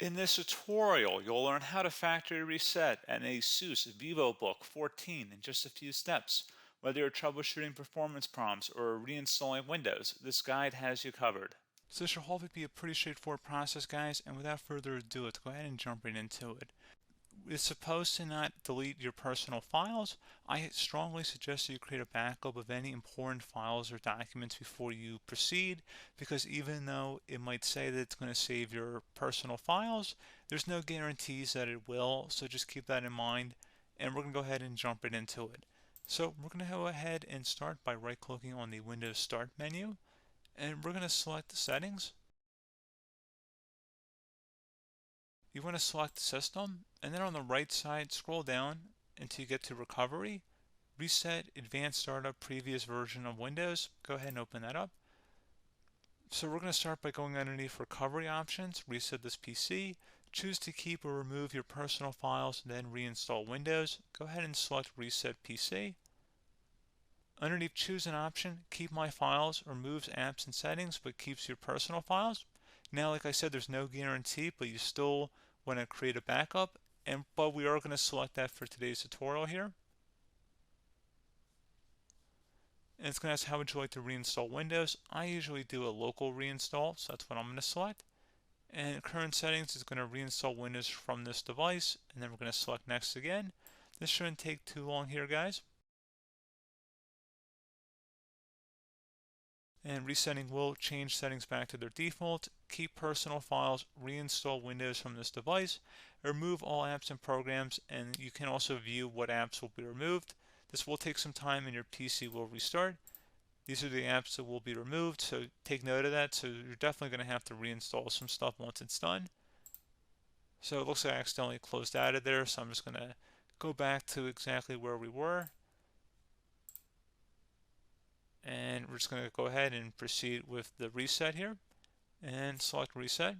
In this tutorial, you'll learn how to factory reset an ASUS Vivobook 14 in just a few steps. Whether you're troubleshooting performance problems or reinstalling Windows, this guide has you covered. So this should hopefully be a pretty straightforward process, guys, and without further ado, let's go ahead and jump right into it. It's supposed to not delete your personal files. I strongly suggest you create a backup of any important files or documents before you proceed, because even though it might say that it's going to save your personal files, there's no guarantees that it will, so just keep that in mind, and we're going to go ahead and jump right into it. So we're going to go ahead and start by right-clicking on the Windows Start menu, and we're going to select the settings. You want to select System, and then on the right side, scroll down until you get to Recovery. Reset Advanced Startup Previous Version of Windows. Go ahead and open that up. So we're going to start by going underneath Recovery Options, reset this PC. Choose to keep or remove your personal files, then reinstall Windows. Go ahead and select Reset PC. Underneath Choose an option, Keep My Files removes apps and settings but keeps your personal files. Now, like I said, there's no guarantee, but you still want to create a backup, but we are going to select that for today's tutorial here. And it's going to ask how would you like to reinstall Windows. I usually do a local reinstall, so that's what I'm going to select. And current settings is going to reinstall Windows from this device, and then we're going to select next again. This shouldn't take too long here, guys. And resetting will change settings back to their default, keep personal files, reinstall Windows from this device, remove all apps and programs, and you can also view what apps will be removed. This will take some time and your PC will restart. These are the apps that will be removed, so take note of that. So you're definitely going to have to reinstall some stuff once it's done. So it looks like I accidentally closed out of there, so I'm just going to go back to exactly where we were. And we're just going to go ahead and proceed with the reset here and select reset.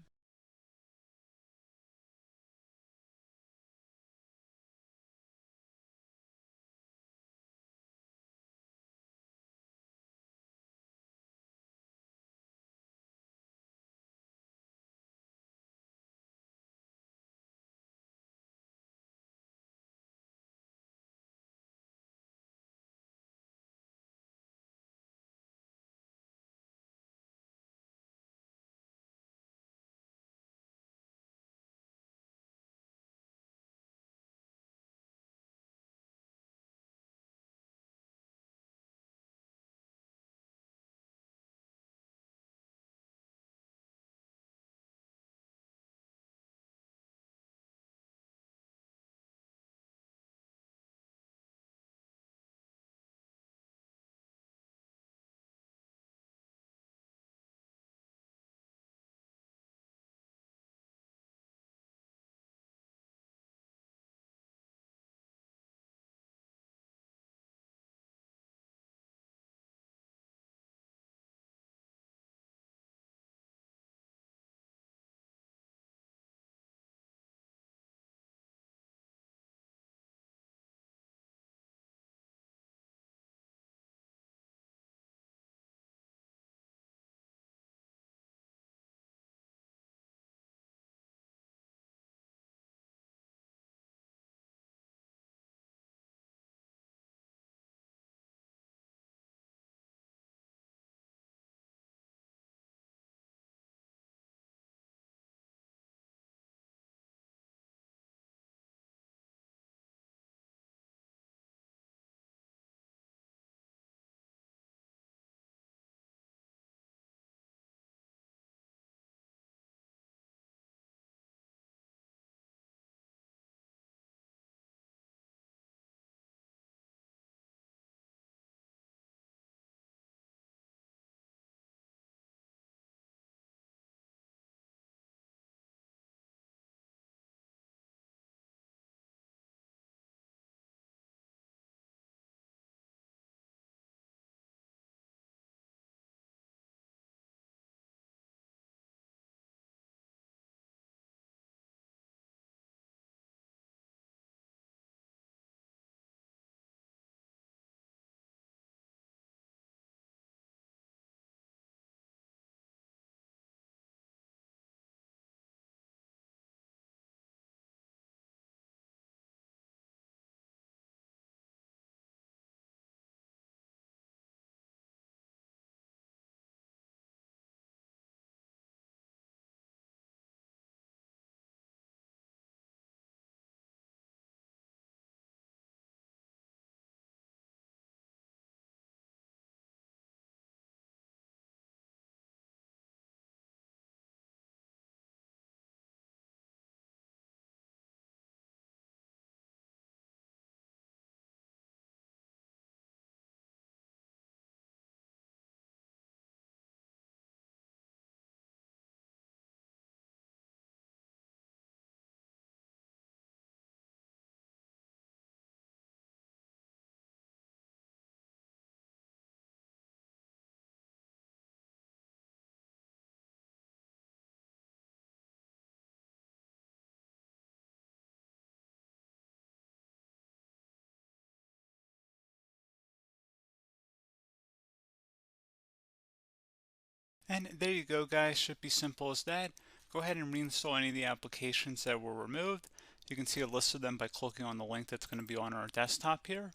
And there you go, guys. Should be simple as that. Go ahead and reinstall any of the applications that were removed. You can see a list of them by clicking on the link that's going to be on our desktop here.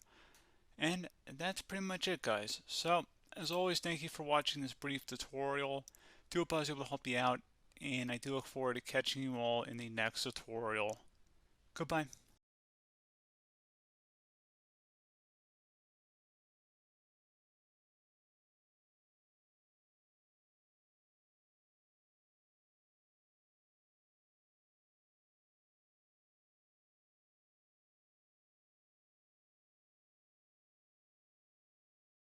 And that's pretty much it, guys. So, as always, thank you for watching this brief tutorial. Do hope I was able to help you out, and I do look forward to catching you all in the next tutorial. Goodbye.